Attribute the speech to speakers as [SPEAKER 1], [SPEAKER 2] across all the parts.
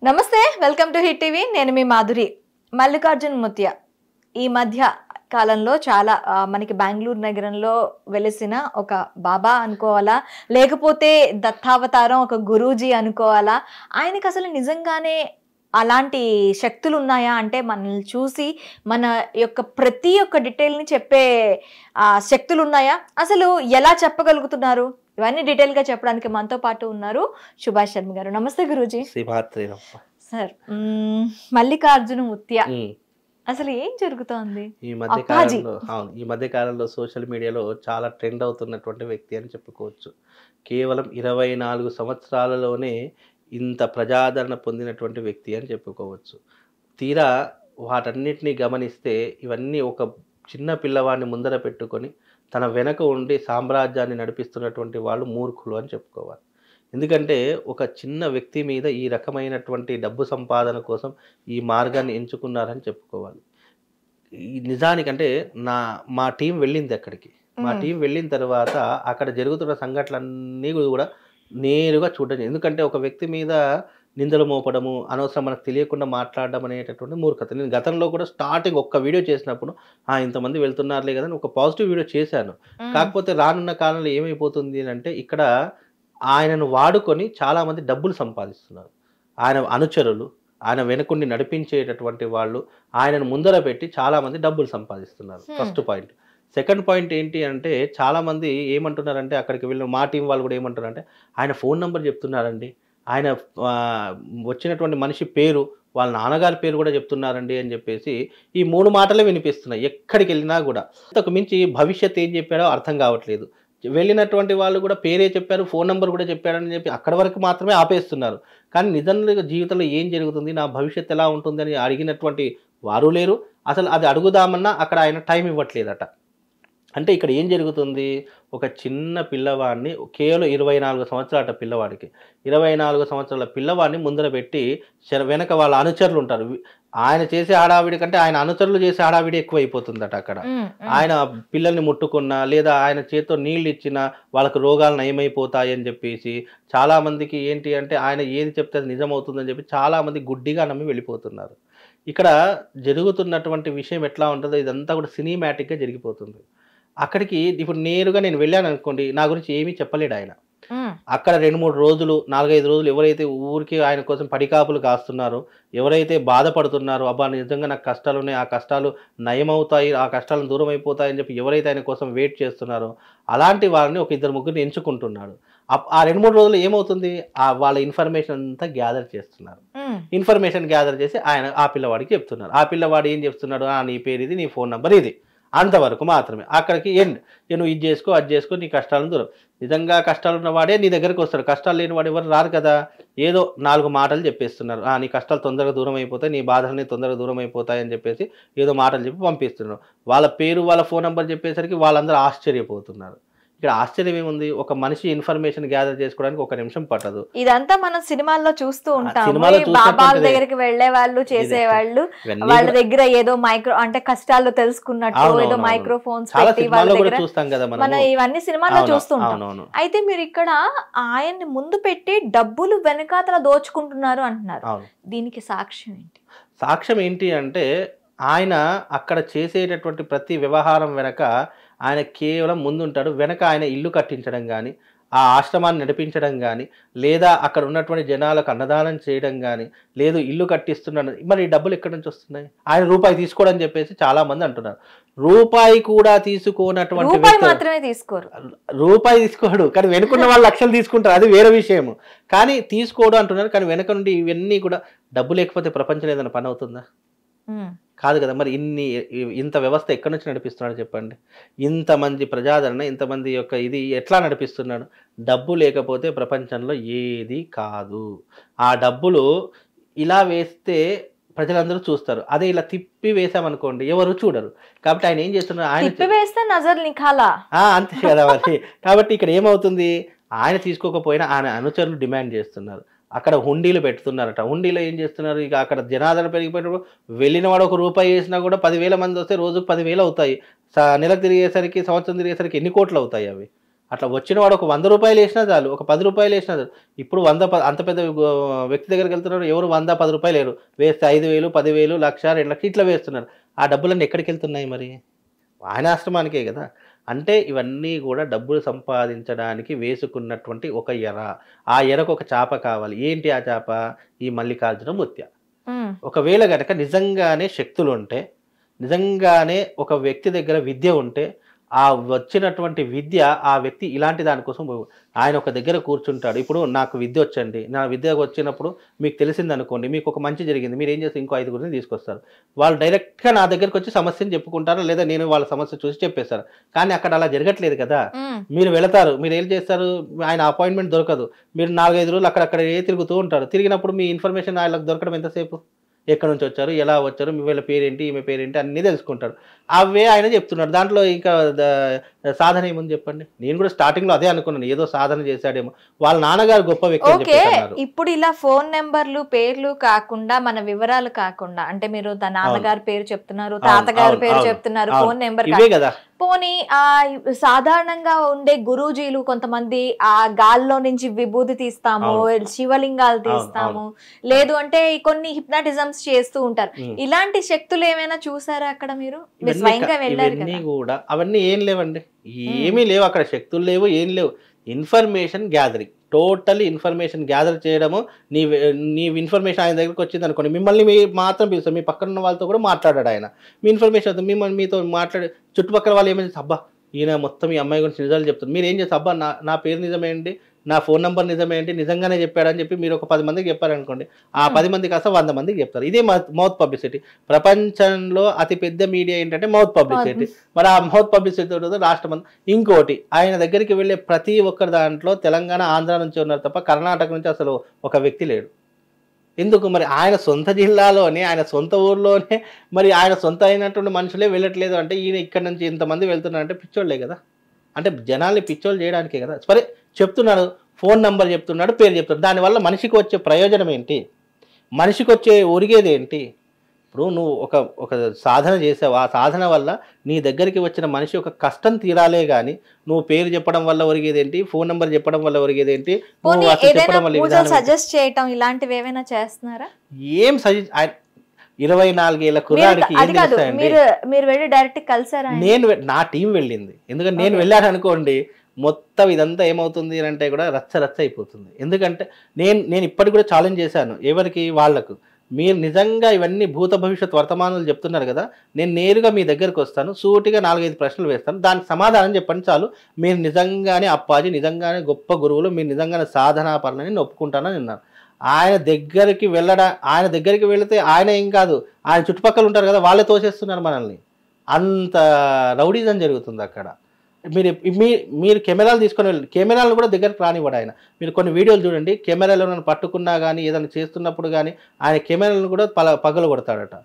[SPEAKER 1] నమస్తే, welcome to hit TV. నేను మీ మాధురి. మల్లికార్జున్ ముత్య ఈ మధ్య కాలంలో చాలా మనకి బెంగళూరు నగరంలో వెలిసిన ఒక బాబా అనుకోవాలా, లేకపోతే దత్తావతారం ఒక గురూజీ అనుకోవాలా? ఆయనకి అసలు నిజంగానే అలాంటి శక్తులు ఉన్నాయా? అంటే మనల్ని చూసి మన యొక్క ప్రతి ఒక్క డీటెయిల్ని చెప్పే శక్తులు ఉన్నాయా? అసలు ఎలా చెప్పగలుగుతున్నారు? ఇవన్నీ డీటెయిల్ గా చెప్పడానికి మనతో పాటు ఉన్నారు సుభాష్ శర్మ గారు. నమస్తే గురూజీ. సార్, మల్లికార్జున ముత్య అసలు ఏం జరుగుతోంది
[SPEAKER 2] ఈ మధ్య కాలంలో సోషల్ మీడియాలో చాలా ట్రెండ్ అవుతున్నటువంటి వ్యక్తి అని చెప్పుకోవచ్చు. కేవలం 24 సంవత్సరాలలోనే ఇంత ప్రజాదరణ పొందినటువంటి వ్యక్తి అని చెప్పుకోవచ్చు. తీరా వాటన్నిటిని గమనిస్తే ఇవన్నీ ఒక చిన్న పిల్లవాడిని ముందర పెట్టుకొని తన వెనక ఉండి సామ్రాజ్యాన్ని నడిపిస్తున్నటువంటి వాళ్ళు మూర్ఖులు అని చెప్పుకోవాలి. ఎందుకంటే ఒక చిన్న వ్యక్తి మీద ఈ రకమైనటువంటి డబ్బు సంపాదన కోసం ఈ మార్గాన్ని ఎంచుకున్నారని చెప్పుకోవాలి. నిజానికంటే మా టీం వెళ్ళింది అక్కడికి. మా టీం వెళ్ళిన తర్వాత అక్కడ జరుగుతున్న సంఘటనలన్నీ కూడా నేరుగా చూడండి. ఎందుకంటే ఒక వ్యక్తి మీద నిందలు మోపడము, అనవసరం మనకు తెలియకుండా మాట్లాడడం అనేటటువంటి మూర్ఖత. నేను గతంలో కూడా స్టార్టింగ్ ఒక్క వీడియో చేసినప్పుడు ఇంతమంది వెళ్తున్నారులే కదా ఒక పాజిటివ్ వీడియో చేశాను. కాకపోతే రానున్న కాలంలో ఏమైపోతుంది అంటే ఇక్కడ ఆయనను వాడుకొని చాలామంది డబ్బులు సంపాదిస్తున్నారు. ఆయన అనుచరులు, ఆయన వెనుకుండి నడిపించేటటువంటి వాళ్ళు ఆయనను ముందర పెట్టి చాలామంది డబ్బులు సంపాదిస్తున్నారు. First point. సెకండ్ పాయింట్ ఏంటి అంటే చాలామంది ఏమంటున్నారంటే అక్కడికి వెళ్ళిన మా టీం వాళ్ళు కూడా ఏమంటున్నారంటే ఆయన ఫోన్ నెంబర్ చెప్తున్నారండి, ఆయన వచ్చినటువంటి మనిషి పేరు, వాళ్ళ నాన్నగారి పేరు కూడా చెప్తున్నారండి అని చెప్పేసి ఈ 3 మాటలే వినిపిస్తున్నాయి ఎక్కడికి వెళ్ళినా కూడా. అంతకు మించి భవిష్యత్ ఏం చెప్పాడో అర్థం కావట్లేదు. వెళ్ళినటువంటి వాళ్ళు కూడా పేరే చెప్పారు, ఫోన్ నెంబర్ కూడా చెప్పారని చెప్పి అక్కడి వరకు మాత్రమే ఆపేస్తున్నారు. కానీ నిజంగా జీవితంలో ఏం జరుగుతుంది, నా భవిష్యత్తు ఎలా ఉంటుంది అని అడిగినటువంటి వారు లేరు. అసలు అది అడుగుదామన్నా అక్కడ ఆయన టైం ఇవ్వట్లేదట. అంటే ఇక్కడ ఏం జరుగుతుంది, ఒక చిన్న పిల్లవాడిని కేవలం 24 సంవత్సరాల పిల్లవాడికి 24 సంవత్సరాల పిల్లవాడిని ముందర పెట్టి వెనక వాళ్ళ అనుచరులు ఉంటారు. ఆయన చేసే హడావిడి కంటే ఆయన అనుచరులు చేసే హడావిడి ఎక్కువ అయిపోతుందట అక్కడ. ఆయన పిల్లల్ని ముట్టుకున్నా లేదా ఆయన చేతితో నీళ్ళు ఇచ్చినా వాళ్ళకు రోగాలు నయమైపోతాయి అని చెప్పేసి చాలామందికి ఏంటి అంటే ఆయన ఏది చెప్తే అది నిజమవుతుందని చెప్పి చాలామంది గుడ్డిగా నమ్మి వెళ్ళిపోతున్నారు. ఇక్కడ జరుగుతున్నటువంటి విషయం ఎట్లా ఉంటుందో ఇదంతా కూడా సినిమాటిక్గా జరిగిపోతుంది. అక్కడికి ఇప్పుడు నేరుగా నేను వెళ్ళాను అనుకోండి, నా గురించి ఏమీ చెప్పలేడు ఆయన. అక్కడ 2-3 రోజులు 4-5 రోజులు ఎవరైతే ఊరికి ఆయన కోసం పడికాపులు కాస్తున్నారో, ఎవరైతే బాధపడుతున్నారో, అబ్బా నిజంగా నాకు కష్టాలు ఉన్నాయి, ఆ కష్టాలు నయమవుతాయి, ఆ కష్టాలను దూరం అయిపోతాయని చెప్పి ఎవరైతే ఆయన కోసం వెయిట్ చేస్తున్నారో అలాంటి వారిని ఒక 2-3 ఎంచుకుంటున్నాడు. ఆ 2-3 రోజులు ఏమవుతుంది, వాళ్ళ ఇన్ఫర్మేషన్ అంతా గ్యాదర్ చేస్తున్నారు. ఇన్ఫర్మేషన్ గ్యాదర్ చేసి ఆయన ఆ పిల్లవాడికి చెప్తున్నారు. ఆ పిల్లవాడు ఏం చెప్తున్నాడు, నీ పేరు ఇది, నీ ఫోన్ నెంబర్ ఇది, అంతవరకు మాత్రమే. అక్కడికి ఎండ్. నువ్వు ఇది చేసుకో అది చేసుకో, నీ కష్టాలను దూరం. నిజంగా కష్టాలు ఉన్నవాడే నీ దగ్గరికి వస్తాడు. కష్టాలు లేని వాడు ఎవరు రారు కదా. ఏదో 4 మాటలు చెప్పేస్తున్నారు, నీ కష్టాలు తొందరగా దూరం అయిపోతాయి, నీ బాధలని తొందరగా దూరం అయిపోతాయి అని చెప్పేసి ఏదో మాటలు చెప్పి పంపిస్తున్నారు. వాళ్ళ పేరు వాళ్ళ ఫోన్ నెంబర్ చెప్పేసరికి వాళ్ళందరూ ఆశ్చర్యపోతున్నారు. ఇక్కడ ఆశ్చర్యం ఏముంది, ఒక మనిషి ఇన్ఫర్మేషన్ గ్యాదర్ చేసుకోవడానికి 1 నిమిషం పట్టదు.
[SPEAKER 1] ఇదంతా మనం సినిమాల్లో చూస్తూ ఉంటాం. బాబాల దగ్గరికి వెళ్లే వాళ్ళు, చేసేవాళ్ళు, వాళ్ళ దగ్గర ఏదో మైక్రో అంటే కష్టాలు తెలుసుకున్నట్టు ఏదో మైక్రోఫోన్స్
[SPEAKER 2] చూస్తాం కదా
[SPEAKER 1] మనం, ఇవన్నీ సినిమాల్లో చూస్తుంటాం. అయితే మీరు ఇక్కడ ఆయన్ని ముందు పెట్టి డబ్బులు వెనకాతల దోచుకుంటున్నారు అంటున్నారు. దీనికి సాక్ష్యం ఏంటి?
[SPEAKER 2] సాక్ష్యం ఏంటి అంటే ఆయన అక్కడ చేసేటటువంటి ప్రతి వ్యవహారం వెనక ఆయన కేవలం ముందుంటాడు. వెనక ఆయన ఇల్లు కట్టించడం కానీ, ఆ ఆశ్రమాన్ని నడిపించడం కానీ, లేదా అక్కడ ఉన్నటువంటి జనాలకు అన్నదానం చేయడం కానీ, లేదు ఇల్లు కట్టిస్తున్నాడు. మరి ఈ డబ్బులు ఎక్కడి నుంచి వస్తున్నాయి? ఆయన రూపాయి తీసుకోవడం చెప్పేసి చాలా మంది అంటున్నారు. రూపాయి కూడా తీసుకోనటువంటి రూపాయి తీసుకోడు, కానీ వెనుకున్న వాళ్ళు లక్షలు తీసుకుంటారు, అది వేరే విషయము. కానీ తీసుకోడు అంటున్నారు. కానీ వెనక నుండి ఇవన్నీ కూడా డబ్బు లేకపోతే ప్రపంచం ఏదైనా పని అవుతుందా? కాదు కదా. మరి ఇంత వ్యవస్థ ఎక్కడి నుంచి నడిపిస్తున్నాడు చెప్పండి? ఇంతమంది ప్రజాదరణ, ఇంతమంది యొక్క ఇది ఎట్లా నడిపిస్తున్నాడు? డబ్బు లేకపోతే ప్రపంచంలో ఏది కాదు. ఆ డబ్బులు ఇలా వేస్తే ప్రజలందరూ చూస్తారు, అదే ఇలా తిప్పి వేసామనుకోండి ఎవరు చూడరు. కాబట్టి ఆయన ఏం చేస్తున్నారు, అంతే కదా మరి. కాబట్టి ఇక్కడ ఏమవుతుంది, ఆయన తీసుకోకపోయినా ఆయన అనుచరులు డిమాండ్ చేస్తున్నారు. అక్కడ హుండీలు పెడుతున్నారట. హుండీలో ఏం చేస్తున్నారు, ఇక అక్కడ జనాదరణ పెరిగిపోయినప్పుడు వెళ్ళిన వాడు ₹1 వేసినా కూడా 10,000 మంది వస్తే రోజుకు 10,000 అవుతాయి. నెలకు తిరిగేసరికి, సంవత్సరం తిరిగేసరికి ఎన్ని కోట్లు అవుతాయి అవి? అట్లా వచ్చిన వాడు ఒక 100 రూపాయలు వేసినా చాలు, ఒక 10 రూపాయలు వేసినా చాలు. ఇప్పుడు అంత పెద్ద వ్యక్తి దగ్గరికి వెళ్తున్నారు, ఎవరు 100, 10 రూపాయలు లేరు, వేస్తే 5,000, 10,000, 1,00,000, 2,00,000 ఇట్లా వేస్తున్నారు. ఆ డబ్బులన్నీ ఎక్కడికి వెళ్తున్నాయి మరి? ఆయన ఆశ్రమానికే కదా. అంటే ఇవన్నీ కూడా డబ్బులు సంపాదించడానికి వేసుకున్నటువంటి ఒక ఎర. ఆ ఎరకు ఒక చాప కావాలి. ఏంటి ఆ చాప? ఈ మల్లికార్జున ముత్య. ఒకవేళ గనక నిజంగానే శక్తులు ఉంటే, నిజంగానే ఒక వ్యక్తి దగ్గర విద్య ఉంటే, ఆ వచ్చినటువంటి విద్య ఆ వ్యక్తి ఇలాంటి దానికోసం ఆయన ఒక దగ్గర కూర్చుంటాడు. ఇప్పుడు నాకు విద్య వచ్చండి, నా విద్య వచ్చినప్పుడు మీకు తెలిసింది అనుకోండి, మీకు ఒక మంచి జరిగింది, మీరు ఏం చేస్తే ఇంకో 5గురిని తీసుకొస్తారు. వాళ్ళు డైరెక్ట్గా నా దగ్గరకు వచ్చి సమస్యను చెప్పుకుంటారు, లేదా నేను వాళ్ళ సమస్య చూసి చెప్పేస్తారు. కానీ అక్కడ అలా జరగట్లేదు కదా. మీరు వెళతారు, మీరు ఏం చేస్తారు, ఆయన అపాయింట్మెంట్ దొరకదు, మీరు 4-5 రోజులు అక్కడక్కడ తిరుగుతూ ఉంటారు. తిరిగినప్పుడు మీ ఇన్ఫర్మేషన్ ఆయనకు దొరకడం ఎంతసేపు? ఎక్కడి నుంచి వచ్చారు, ఎలా వచ్చారు, మీ వీళ్ళ పేరేంటి, ఈమె పేరేంటి అన్నీ తెలుసుకుంటారు. అవే ఆయన చెప్తున్నాడు. దాంట్లో ఇంకా సాధన ఏముంది చెప్పండి? నేను కూడా స్టార్టింగ్లో అదే అనుకున్నాను, ఏదో సాధన చేశాడేమో. వాళ్ళ నాన్నగారు గొప్ప వ్యక్తి అని చెప్పేసి.
[SPEAKER 1] ఇప్పుడు ఇలా ఫోన్ నెంబర్లు, పేర్లు కాకుండా, మన వివరాలు కాకుండా, అంటే మీరు తన నాన్నగారి పేరు చెప్తున్నారు, తాతగారి పేరు చెప్తున్నారు, ఫోన్ నెంబర్
[SPEAKER 2] ఇవే కదా.
[SPEAKER 1] పోనీ ఆ సాధారణంగా ఉండే గురూజీలు కొంతమంది ఆ గాల్లో నుంచి విభూతి తీస్తాము, శివలింగాలు తీస్తాము, లేదు అంటే కొన్ని హిప్నాటిజమ్స్ చేస్తూ ఉంటారు. ఇలాంటి శక్తులు ఏమైనా చూసారా అక్కడ? మీరు స్వయంగా వెళ్ళారు కదా.
[SPEAKER 2] కూడా అవన్నీ ఏం లేవండి, ఏమీ లేవు అక్కడ. శక్తులు లేవు, ఏం లేవు. Information gathering, totally information gather చేయడము. నీ ఇన్ఫర్మేషన్ ఆయన దగ్గరికి వచ్చింది అనుకోండి, మిమ్మల్ని మాత్రం పిలుస్తారు, మీ పక్కన ఉన్న వాళ్ళతో కూడా మాట్లాడాడు ఆయన. మీ ఇన్ఫర్మేషన్ మిమ్మల్ని మీతో మాట్లాడి చుట్టుపక్కల వాళ్ళు ఏమైనా అబ్బా ఈయన మొత్తం ఈ అమ్మాయి గురించి నిజాలు చెప్తారు. మీరు ఏం చేస్తారు, అబ్బా నా పేరు నిజమేంటి, నా ఫోన్ నెంబర్ నిజమేంటి, నిజంగానే చెప్పాడని చెప్పి మీరు ఒక 10 మందికి చెప్పారనుకోండి, ఆ 10 మంది కాస్త 100 మందికి చెప్తారు. ఇదే మౌత్ పబ్లిసిటీ. ప్రపంచంలో అతిపెద్ద మీడియా ఏంటంటే మౌత్ పబ్లిసిటీ. మరి ఆ మౌత్ పబ్లిసిటీ రాష్ట్రం. ఇంకోటి, ఆయన దగ్గరికి వెళ్ళే ప్రతి ఒక్కరి దాంట్లో తెలంగాణ, ఆంధ్ర నుంచి ఉన్నారు తప్ప కర్ణాటక నుంచి అసలు ఒక వ్యక్తి లేడు. ఎందుకు మరి? ఆయన సొంత జిల్లాలోనే, ఆయన సొంత ఊర్లోనే మరి ఆయన సొంత అయినటువంటి మనుషులే వెళ్ళట్లేదు అంటే, ఈయన ఇక్కడ నుంచి ఇంతమంది వెళ్తున్నారంటే పిచ్చోళ్లే కదా. అంటే జనాల్ని పిచ్చోళ్ళు చేయడానికే కదా. సరే చెప్తున్నాడు, ఫోన్ నెంబర్ చెప్తున్నాడు, పేరు చెప్తున్నాడు. దానివల్ల మనిషికి వచ్చే ప్రయోజనం ఏంటి? మనిషికి వచ్చే ఒరిగేది ఏంటి? ఇప్పుడు నువ్వు ఒక సాధన చేసావు, ఆ సాధన వల్ల నీ దగ్గరికి వచ్చిన మనిషి ఒక కష్టం తీరాలే కానీ నువ్వు పేరు చెప్పడం వల్ల ఒరిగేది ఏంటి, ఫోన్ నెంబర్ చెప్పడం వల్ల ఒరిగేది ఏంటి, చెప్పడం వల్ల
[SPEAKER 1] సజెస్ట్ చేయటం ఇలాంటివి ఏమైనా చేస్తున్నారా?
[SPEAKER 2] ఏం సజెస్ట్? 24 ఏళ్ల కుర్రాడికి
[SPEAKER 1] మీరు వెళ్ళి డైరెక్ట్ కలిసారా?
[SPEAKER 2] నా టీం వెళ్ళింది. ఎందుకంటే నేను వెళ్ళాను అనుకోండి, మొత్తం ఇదంతా ఏమవుతుంది అంటే కూడా రచ్చ అయిపోతుంది. ఎందుకంటే నేను ఇప్పటికి కూడా ఛాలెంజ్ చేశాను. ఎవరికి? వాళ్లకు. మీరు నిజంగా ఇవన్నీ భూత భవిష్యత్ వర్తమానాలు చెప్తున్నారు కదా, నేను నేరుగా మీ దగ్గరకు వస్తాను, సూటిగా 4-5 ప్రశ్నలు వేస్తాను, దానికి సమాధానం చెప్పండి చాలు. మీరు నిజంగానే అప్పాజీ, నిజంగానే గొప్ప గురువులు, మీరు నిజంగానే సాధనాపరణ ఒప్పుకుంటానని అన్నారు. ఆయన దగ్గరికి వెళితే ఆయన ఏం కాదు, ఆయన చుట్టుపక్కల ఉంటారు కదా, వాళ్ళే తోసేస్తున్నారు మనల్ని. అంత రౌడీజం జరుగుతుంది అక్కడ. మీరు కెమెరాలు తీసుకొని వెళ్ళి, కెమెరాలను కూడా దగ్గరకు రానివ్వడు ఆయన. మీరు కొన్ని వీడియోలు చూడండి, కెమెరాలో పట్టుకున్నా కానీ ఏదైనా చేస్తున్నప్పుడు కానీ ఆయన కెమెరాలను కూడా పగలు కొడతాడట.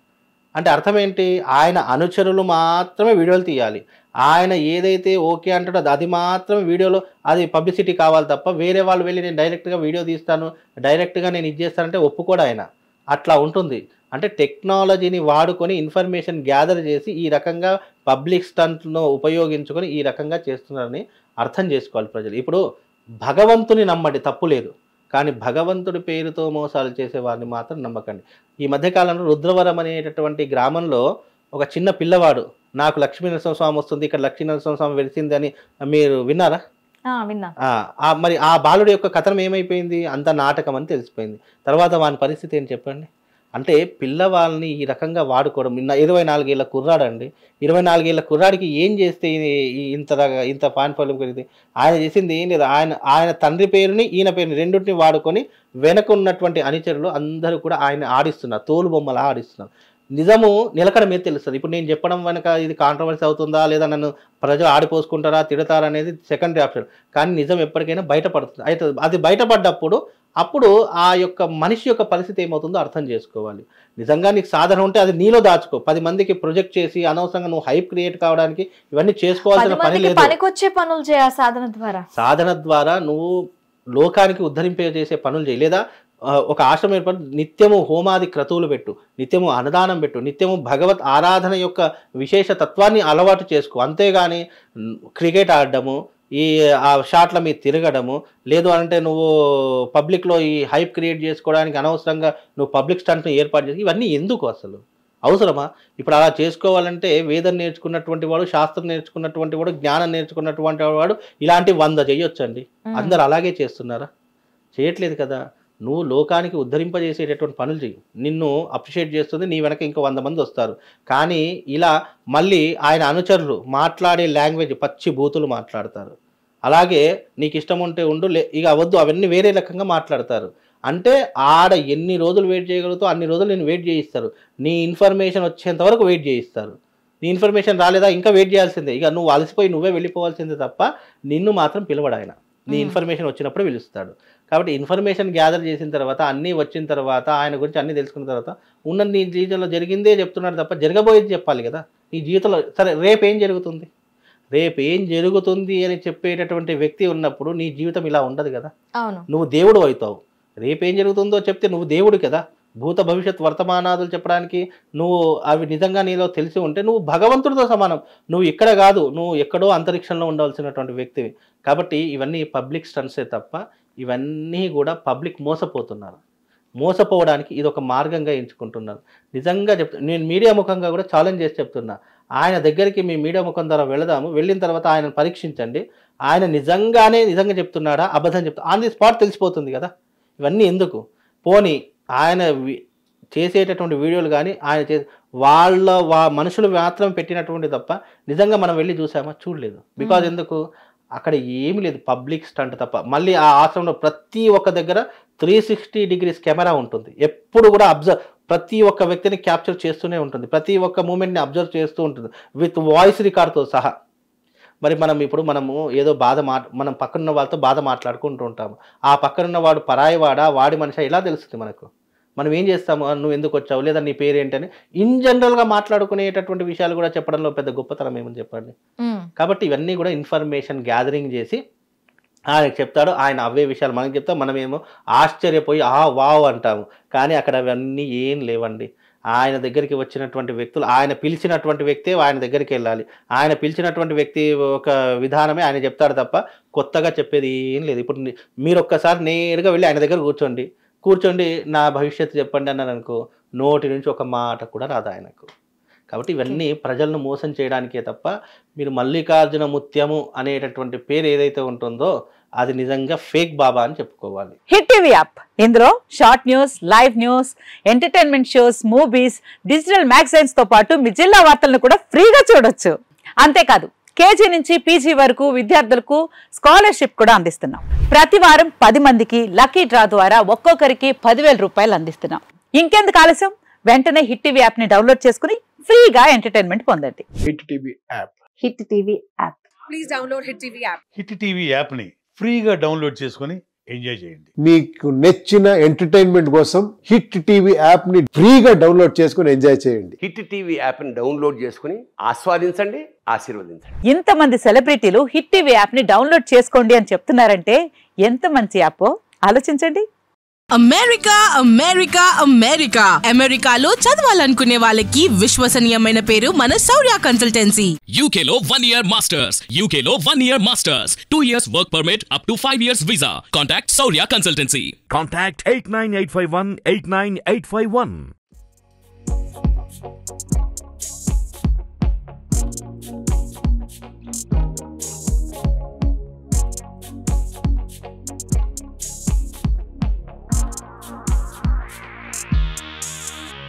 [SPEAKER 2] అంటే అర్థం ఏంటి? ఆయన అనుచరులు మాత్రమే వీడియోలు తీయాలి. ఆయన ఏదైతే ఓకే అంటాడో అది మాత్రమే వీడియోలో, అది పబ్లిసిటీ కావాలి తప్ప వేరే వాళ్ళు వెళ్ళి నేను డైరెక్ట్గా వీడియో తీస్తాను, డైరెక్ట్గా నేను ఇది చేస్తానంటే ఒప్పుకోడు ఆయన. అట్లా ఉంటుంది. అంటే టెక్నాలజీని వాడుకొని ఇన్ఫర్మేషన్ గ్యాదర్ చేసి ఈ రకంగా పబ్లిక్ స్టంట్ను ఉపయోగించుకొని ఈ రకంగా చేస్తున్నారని అర్థం చేసుకోవాలి ప్రజలు. ఇప్పుడు భగవంతుని నమ్మండి, తప్పు లేదు, కానీ భగవంతుడి పేరుతో మోసాలు చేసే వారిని మాత్రం నమ్మకండి. ఈ మధ్యకాలంలో రుద్రవరం అనేటటువంటి గ్రామంలో ఒక చిన్న పిల్లవాడు, నాకు లక్ష్మీనరసింహస్వామి వస్తుంది, ఇక్కడ లక్ష్మీనరసింహస్వామి వెలిసింది అని మీరు విన్నారా? మరి ఆ బాలుడి యొక్క కథనం ఏమైపోయింది? అంత నాటకం అని తెలిసిపోయింది. తర్వాత వాని పరిస్థితి ఏంటి చెప్పండి? అంటే పిల్లవాళ్ళని ఈ రకంగా వాడుకోవడం. 24 ఏళ్ల కుర్రాడండి, 24 ఏళ్ల కుర్రాడికి ఏం చేస్తే ఇంత పాన్ఫలం కలిగింది? ఆయన చేసింది ఏం లేదు. ఆయన తండ్రి పేరుని ఈయన పేరుని రెండింటిని వాడుకొని వెనక ఉన్నటువంటి అనుచరులు అందరూ కూడా ఆయన ఆడిస్తున్నారు, తోలు బొమ్మలా ఆడిస్తున్నారు. నిజము నిలకడ మీద తెలుస్తుంది. ఇప్పుడు నేను చెప్పడం వెనక ఇది కాంట్రవర్సీ అవుతుందా, లేదా నన్ను ప్రజలు ఆడిపోసుకుంటారా, తిడతారా అనేది సెకండరీ ఆప్షన్. కానీ నిజం ఎప్పటికైనా బయటపడుతుంది. అయితే అది బయటపడ్డప్పుడు అప్పుడు ఆ యొక్క మనిషి యొక్క పరిస్థితి ఏమవుతుందో అర్థం చేసుకోవాలి. నిజంగా నీకు సాధన ఉంటే అది నీలో దాచుకో. 10 మందికి ప్రొజెక్ట్ చేసి అనవసరంగా నువ్వు హైప్ క్రియేట్ కావడానికి ఇవన్నీ చేసుకోవాల్సిన పని లేదు. సాధన ద్వారా నువ్వు లోకానికి ఉద్ధరింపజేసే పనులు చేయి. లేదా ఒక ఆశ్రమం ఏర్పడి నిత్యము హోమాది క్రతువులు పెట్టు, నిత్యము అన్నదానం పెట్టు, నిత్యము భగవత్ ఆరాధన యొక్క విశేష తత్వాన్ని అలవాటు చేసుకో. అంతేగాని క్రికెట్ ఆడడము, ఈ ఆ షాట్ల మీద తిరగడము, లేదు అంటే నువ్వు పబ్లిక్లో ఈ హైప్ క్రియేట్ చేసుకోవడానికి అనవసరంగా నువ్వు పబ్లిక్ స్టంట్ని ఏర్పాటు చేసి ఇవన్నీ ఎందుకు అసలు అవసరమా? ఇప్పుడు అలా చేసుకోవాలంటే వేదం నేర్చుకున్నటువంటి వాడు, శాస్త్రం నేర్చుకున్నటువంటి వాడు, జ్ఞానం నేర్చుకున్నటువంటి వాడు ఇలాంటి 100 చేయొచ్చండి. అందరు అలాగే చేస్తున్నారా? చేయట్లేదు కదా. నువ్వు లోకానికి ఉద్ధరింపజేసేటటువంటి పనులు చెయ్యి. నిన్ను అప్రిషియేట్ చేస్తుంది, నీ వెనక ఇంకో 100 మంది వస్తారు. కానీ ఇలా మళ్ళీ ఆయన అనుచరులు మాట్లాడే లాంగ్వేజ్ పచ్చి బూతులు మాట్లాడతారు. అలాగే నీకు ఇష్టం ఉంటే ఉండు, ఇక అవద్దు, అవన్నీ వేరే రకంగా మాట్లాడతారు. అంటే ఆడ ఎన్ని రోజులు వెయిట్ చేయగలుగుతావు అన్ని రోజులు నేను వెయిట్ చేయిస్తారు. నీ ఇన్ఫర్మేషన్ వచ్చేంత వరకు వెయిట్ చేయిస్తారు. నీ ఇన్ఫర్మేషన్ రాలేదా ఇంకా వెయిట్ చేయాల్సిందే. ఇక నువ్వు అలసిపోయి నువ్వే వెళ్ళిపోవాల్సిందే తప్ప నిన్ను మాత్రం పిలవడు ఆయన. నీ ఇన్ఫర్మేషన్ వచ్చినప్పుడు పిలుస్తాడు. కాబట్టి ఇన్ఫర్మేషన్ గ్యాదర్ చేసిన తర్వాత అన్నీ వచ్చిన తర్వాత ఆయన గురించి అన్నీ తెలుసుకున్న తర్వాత ఉన్న నీ జీవితంలో జరిగిందే చెప్తున్నాడు తప్ప జరగబోయేది చెప్పాలి కదా. నీ జీవితంలో సరే రేపేం జరుగుతుంది, రేపేం జరుగుతుంది అని చెప్పేటటువంటి వ్యక్తి ఉన్నప్పుడు నీ జీవితం ఇలా ఉండదు కదా. నువ్వు దేవుడు అవుతావు. రేపేం జరుగుతుందో చెప్తే నువ్వు దేవుడు కదా. భూత భవిష్యత్ వర్తమానాదులు చెప్పడానికి నువ్వు అవి నిజంగా నీలో తెలిసి ఉంటే నువ్వు భగవంతుడితో సమానం. నువ్వు ఇక్కడ కాదు, నువ్వు ఎక్కడో అంతరిక్షంలో ఉండవలసినటువంటి వ్యక్తివి. కాబట్టి ఇవన్నీ పబ్లిక్ స్టంట్సే తప్ప ఇవన్నీ కూడా పబ్లిక్ మోసపోతున్నారు. మోసపోవడానికి ఇది ఒక మార్గంగా ఎంచుకుంటున్నారు. నిజంగా నేను మీడియా ముఖంగా కూడా ఛాలెంజ్ చేసి చెప్తున్నా, ఆయన దగ్గరికి మీ మీడియా ముఖం ద్వారా వెళదాము. వెళ్ళిన తర్వాత ఆయనను పరీక్షించండి. ఆయన నిజంగా చెప్తున్నాడా అబద్ధం చెప్తా ఆన్ ది స్పాట్ తెలిసిపోతుంది కదా. ఇవన్నీ ఎందుకు? పోనీ ఆయన చేసేటటువంటి వీడియోలు కానీ ఆయన వాళ్ళ మనుషులు మాత్రం పెట్టినటువంటి తప్ప నిజంగా మనం వెళ్ళి చూసామా? చూడలేదు. బికాజ్ ఎందుకు? అక్కడ ఏమీ లేదు, పబ్లిక్ స్టంట్ తప్ప. మళ్ళీ ఆ ఆశ్రమంలో ప్రతి ఒక్క దగ్గర 360 degrees కెమెరా ఉంటుంది. ఎప్పుడు కూడా ప్రతి ఒక్క వ్యక్తిని క్యాప్చర్ చేస్తూనే ఉంటుంది. ప్రతి ఒక్క మూమెంట్ని అబ్జర్వ్ చేస్తూ ఉంటుంది విత్ వాయిస్ రికార్డ్తో సహా. మరి మనము ఏదో మనం పక్కనున్న వాళ్ళతో బాధ మాట్లాడుకుంటూ ఉంటాము. ఆ పక్కనున్న వాడు పరాయి వాడా, వాడి మనిషి ఎలా తెలుస్తుంది మనకు? మనం ఏం చేస్తాము? నువ్వు ఎందుకు వచ్చావు, లేదా నీ పేరేంటని ఇన్ జనరల్గా మాట్లాడుకునేటటువంటి విషయాలు కూడా చెప్పడంలో పెద్ద గొప్పతనం ఏమని చెప్పండి. కాబట్టి ఇవన్నీ కూడా ఇన్ఫర్మేషన్ గ్యాదరింగ్ చేసి ఆయనకు చెప్తాడు. ఆయన అవే విషయాలు మనకు చెప్తాం. మనమేమో ఆశ్చర్యపోయి వావ్ అంటాము. కానీ అక్కడ అవన్నీ ఏం లేవండి. ఆయన దగ్గరికి వచ్చినటువంటి వ్యక్తులు, ఆయన పిలిచినటువంటి వ్యక్తే ఆయన దగ్గరికి వెళ్ళాలి. ఆయన పిలిచినటువంటి వ్యక్తి ఒక విధానమే ఆయన చెప్తాడు తప్ప కొత్తగా చెప్పేది ఏం లేదు. ఇప్పుడు మీరు ఒక్కసారి నేరుగా వెళ్ళి ఆయన దగ్గర కూర్చోండి నా భవిష్యత్తు చెప్పండి అన్నాను అనుకో, నోటి నుంచి ఒక మాట కూడా రాదు ఆయనకు. కాబట్టి ఇవన్నీ ప్రజలను మోసం చేయడానికే తప్ప మీరు మల్లికార్జున ముత్యము అనేటటువంటి పేరు ఏదైతే ఉంటుందో అది నిజంగా ఫేక్ బాబా అని చెప్పుకోవాలి.
[SPEAKER 3] హిట్ టీవీ యాప్, ఇందులో short news, live news, entertainment shows, movies, digital magazines తో పాటు మీ జిల్లా వార్తలను కూడా ఫ్రీగా చూడొచ్చు. అంతేకాదు కేజీ నుంచి పీజీ వరకు విద్యార్థులకు స్కాలర్షిప్ కూడా అందిస్తున్నాం. ప్రతి వారం 10 మందికి లక్కీ డ్రా ద్వారా ఒక్కొక్కరికి 10,000 రూపాయలు అందిస్తున్నాం. ఇంకెందుకు ఆలస్యం, వెంటనే హిట్ టీవీ యాప్ ని డౌన్లోడ్ చేసుకుని ఫ్రీగా ఎంటర్టైన్మెంట్ పొందండి.
[SPEAKER 4] Hit TV app.
[SPEAKER 3] Hit TV app.
[SPEAKER 5] Please download hit TV app.
[SPEAKER 4] Hit TV app ని ఫ్రీగా డౌన్లోడ్ చేసుకుని ఎంజాయ్ చేయండి.
[SPEAKER 6] మీకు నచ్చిన ఎంటర్టైన్మెంట్ కోసం హిట్ టీవీ యాప్ ని ఫ్రీగా డౌన్లోడ్ చేసుకుని ఎంజాయ్ చేయండి.
[SPEAKER 7] హిట్ టీవీ యాప్ ని డౌన్లోడ్ చేసుకుని ఆస్వాదించండి, ఆశీర్వదించండి.
[SPEAKER 3] ఇంతమంది సెలబ్రిటీలు హిట్ టీవీ యాప్ ని డౌన్లోడ్ చేసుకోండి అని చెప్తున్నారంటే ఎంత మంచి యాప్ ఆలోచించండి.
[SPEAKER 5] అమెరికా అమెరికా అమెరికా అమెరికాలో చదవాలనుకునే వాళ్ళకి విశ్వసనీయమైన పేరు మన శౌర్య కన్సల్టెన్సీ.
[SPEAKER 8] UK లో 1 year masters, UK లో 1 year masters, 2 years work permit up to 5 years visa. Contact Saurya Consultancy.
[SPEAKER 9] Contact 89851 89851.